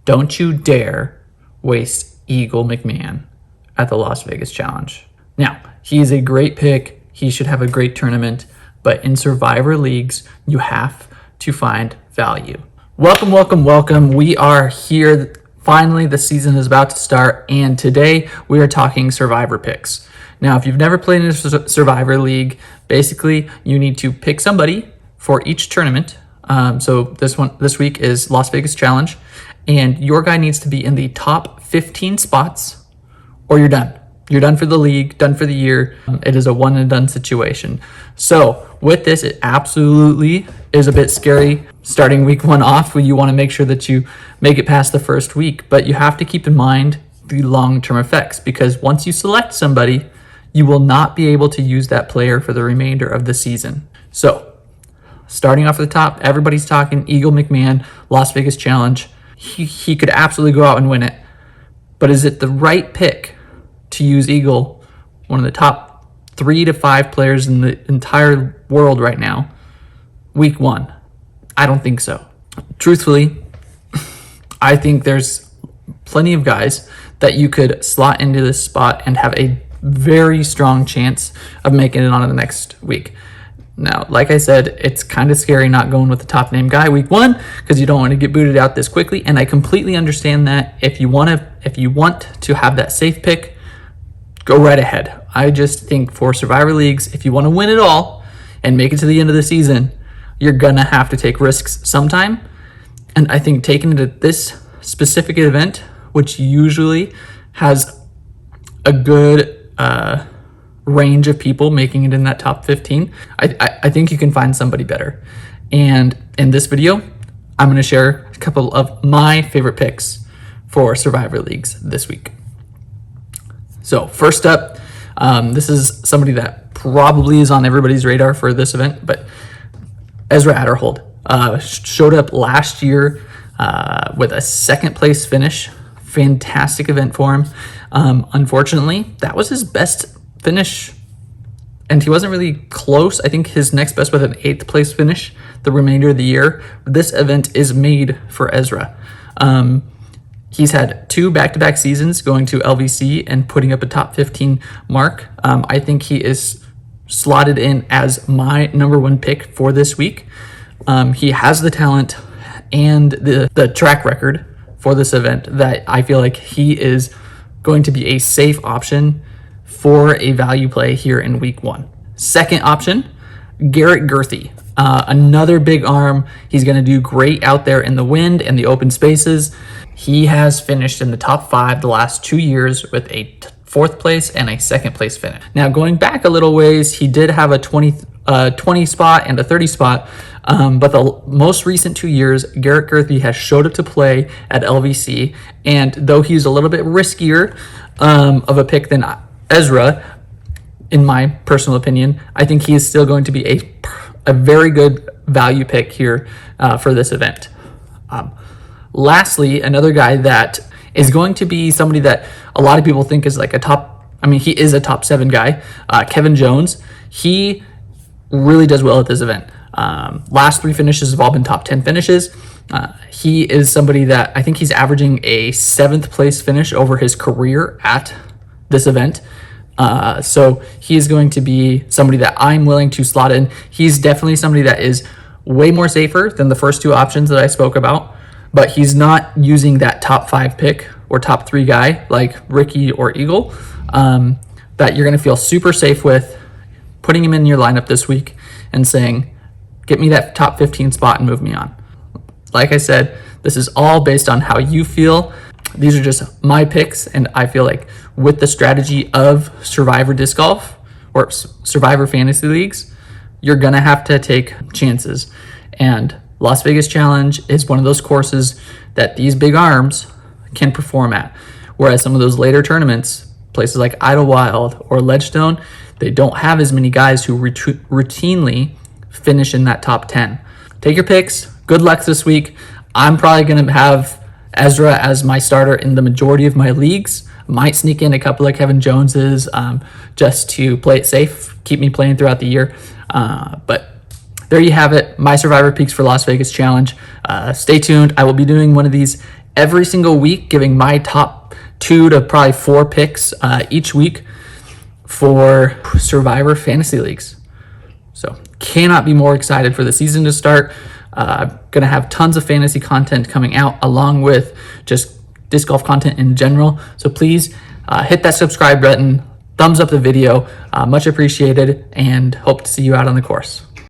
Don't you dare waste Eagle McMahon at the Las Vegas Challenge. Now, he is a great pick. He should have a great tournament, but in Survivor leagues, you have to find value. Welcome. We are here. Finally, the season is about to start, and today we are talking Survivor picks. Now, if you've never played in a Survivor league, basically you need to pick somebody for each tournament. So this week is Las Vegas Challenge, and your guy needs to be in the top 15 spots, or you're done. You're done for the league, done for the year. It is a one and done situation. So with this, it absolutely is a bit scary starting week one off, where you want to make sure that you make it past the first week. But you have to keep in mind the long-term effects, because once you select somebody, you will not be able to use that player for the remainder of the season. So starting off at the top, everybody's talking Eagle McMahon, Las Vegas Challenge. He could absolutely go out and win it. But is it the right pick to use Eagle, one of the top 3 to 5 players in the entire world right now, week one? I don't think so. Truthfully, I think there's plenty of guys that you could slot into this spot and have a very strong chance of making it on the next week. Now, like I said, it's kind of scary not going with the top name guy week one, because you don't want to get booted out this quickly. And I completely understand that. If you want to have that safe pick, go right ahead. I just think for Survivor leagues, if you want to win it all and make it to the end of the season, you're gonna have to take risks sometime. And I think taking it at this specific event, which usually has a good range of people making it in that top 15, I think you can find somebody better. And in this video, I'm going to share a couple of my favorite picks for Survivor leagues this week. So first up, this is somebody that probably is on everybody's radar for this event, but Ezra Adderhold showed up last year with a second place finish. Fantastic event for him. Unfortunately, that was his best finish, and he wasn't really close. I think his next best was an 8th place finish the remainder of the year. This event is made for Ezra. He's had 2 back-to-back seasons going to LVC and putting up a top 15 mark. I think he is slotted in as my number 1 pick for this week. He has the talent and the track record for this event that I feel like he is going to be a safe option for a value play here in week one. Second option, Garrett Greiner. Another big arm. He's going to do great out there in the wind and the open spaces. He has finished in the top 5 the last 2 years with a 4th place and a 2nd place finish. Now, going back a little ways, he did have a 20 spot and a 30 spot, but the most recent 2 years, Garrett Greiner has showed up to play at LVC, and though he's a little bit riskier of a pick than Ezra, in my personal opinion, I think he is still going to be a very good value pick here for this event. Lastly, another guy that is going to be somebody that a lot of people think is like he is a top 7 guy, Kevin Jones. He really does well at this event. Last 3 finishes have all been top 10 finishes. He is somebody that I think he's averaging a 7th place finish over his career at this event. So he's going to be somebody that I'm willing to slot in. He's definitely somebody that is way more safer than the first 2 options that I spoke about, but he's not using that top 5 pick or top 3 guy like Ricky or Eagle, that you're going to feel super safe with putting him in your lineup this week and saying, get me that top 15 spot and move me on. Like I said, this is all based on how you feel. These are just my picks, and I feel like with the strategy of Survivor Disc Golf or Survivor Fantasy Leagues, you're going to have to take chances. And Las Vegas Challenge is one of those courses that these big arms can perform at. Whereas some of those later tournaments, places like Idlewild or Ledgestone, they don't have as many guys who routinely finish in that top 10. Take your picks. Good luck this week. I'm probably going to have Ezra as my starter in the majority of my leagues. Might sneak in a couple of Kevin Joneses just to play it safe, keep me playing throughout the year. But there you have it, my Survivor picks for Las Vegas Challenge. Stay tuned. I will be doing one of these every single week, giving my top 2 to probably 4 picks each week for Survivor Fantasy Leagues. So cannot be more excited for the season to start. Gonna have tons of fantasy content coming out along with just disc golf content in general. So please hit that subscribe button, thumbs up the video, much appreciated, and hope to see you out on the course.